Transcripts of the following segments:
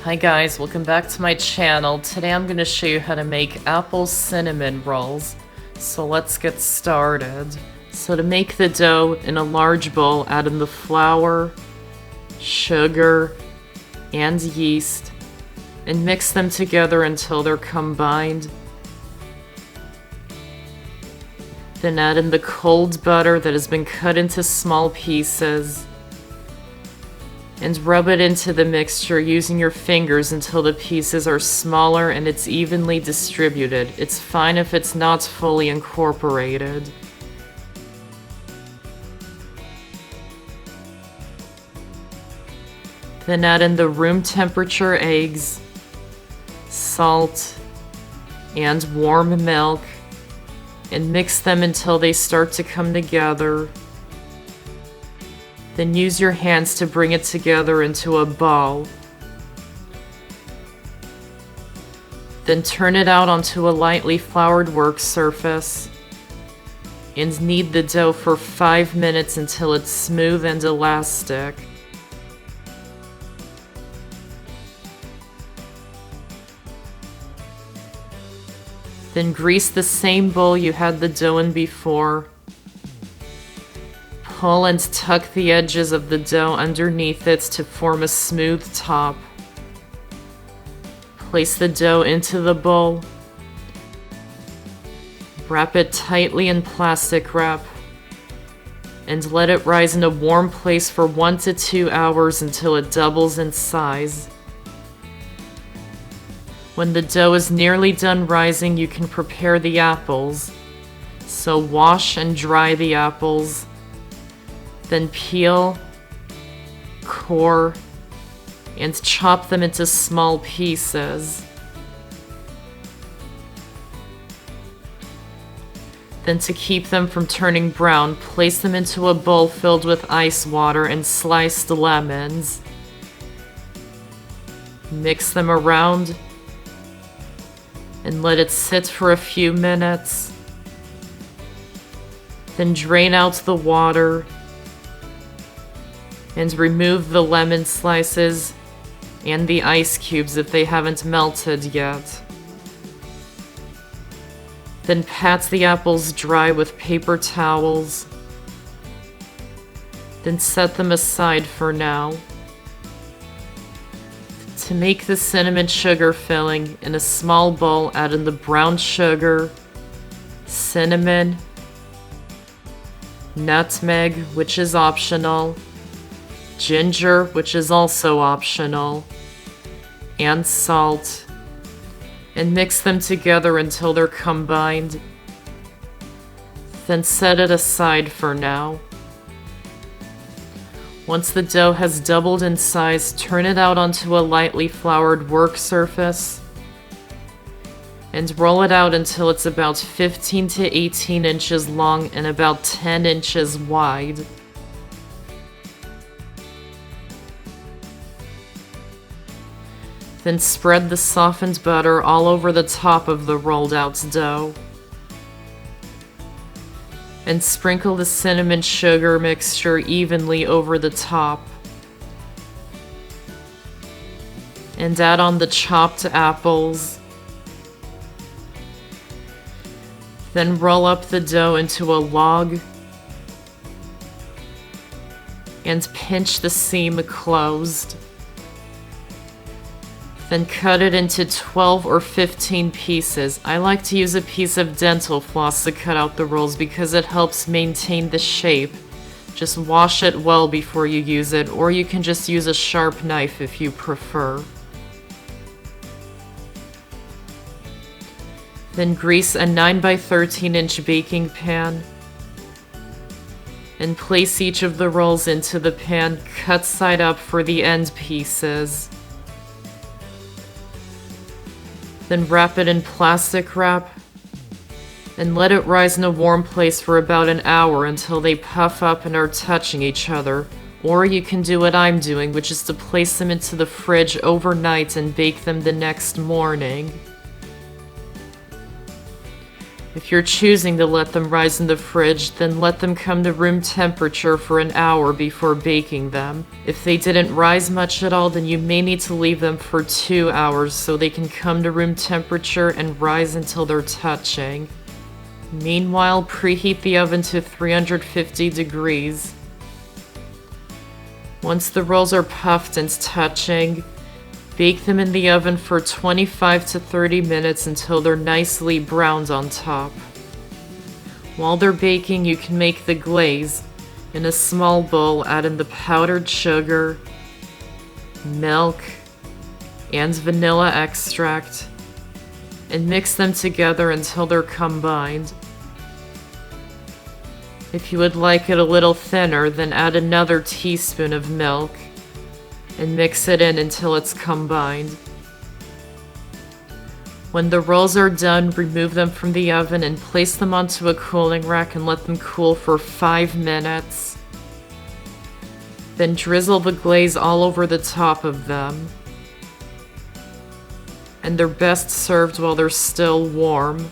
Hi guys, welcome back to my channel. Today I'm going to show you how to make apple cinnamon rolls. So let's get started. So to make the dough in a large bowl, add in the flour, sugar, and yeast, and mix them together until they're combined. Then add in the cold butter that has been cut into small pieces, and rub it into the mixture using your fingers until the pieces are smaller and it's evenly distributed. It's fine if it's not fully incorporated. Then add in the room temperature eggs, salt, and warm milk, and mix them until they start to come together. Then use your hands to bring it together into a ball. Then turn it out onto a lightly floured work surface and knead the dough for 5 minutes until it's smooth and elastic. Then grease the same bowl you had the dough in before. Pull and tuck the edges of the dough underneath it to form a smooth top. Place the dough into the bowl. Wrap it tightly in plastic wrap and let it rise in a warm place for 1 to 2 hours until it doubles in size. When the dough is nearly done rising, you can prepare the apples. So wash and dry the apples. Then peel, core, and chop them into small pieces. Then to keep them from turning brown, place them into a bowl filled with ice water and sliced lemons. Mix them around and let it sit for a few minutes. Then drain out the water and remove the lemon slices and the ice cubes if they haven't melted yet. Then pat the apples dry with paper towels. Then set them aside for now. To make the cinnamon sugar filling, in a small bowl, add in the brown sugar, cinnamon, nutmeg, which is optional, ginger, which is also optional, and salt, and mix them together until they're combined. Then set it aside for now. Once the dough has doubled in size, turn it out onto a lightly floured work surface and roll it out until it's about 15 to 18 inches long and about 10 inches wide. Then spread the softened butter all over the top of the rolled out dough. And sprinkle the cinnamon sugar mixture evenly over the top. And add on the chopped apples. Then roll up the dough into a log and pinch the seam closed. Then cut it into 12 or 15 pieces. I like to use a piece of dental floss to cut out the rolls because it helps maintain the shape. Just wash it well before you use it, or you can just use a sharp knife if you prefer. Then grease a 9 by 13 inch baking pan and place each of the rolls into the pan, cut side up for the end pieces. Then wrap it in plastic wrap and let it rise in a warm place for about an hour until they puff up and are touching each other. Or you can do what I'm doing, which is to place them into the fridge overnight and bake them the next morning. If you're choosing to let them rise in the fridge, then let them come to room temperature for an hour before baking them. If they didn't rise much at all, then you may need to leave them for 2 hours so they can come to room temperature and rise until they're touching. Meanwhile, preheat the oven to 350 degrees. Once the rolls are puffed and touching, bake them in the oven for 25 to 30 minutes until they're nicely browned on top. While they're baking, you can make the glaze. In a small bowl, add in the powdered sugar, milk, and vanilla extract, and mix them together until they're combined. If you would like it a little thinner, then add another teaspoon of milk and mix it in until it's combined. When the rolls are done, remove them from the oven and place them onto a cooling rack and let them cool for 5 minutes. Then drizzle the glaze all over the top of them. And they're best served while they're still warm.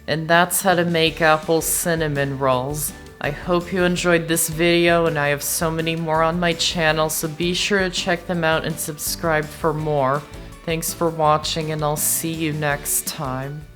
And that's how to make apple cinnamon rolls. I hope you enjoyed this video, and I have so many more on my channel, so be sure to check them out and subscribe for more. Thanks for watching, and I'll see you next time.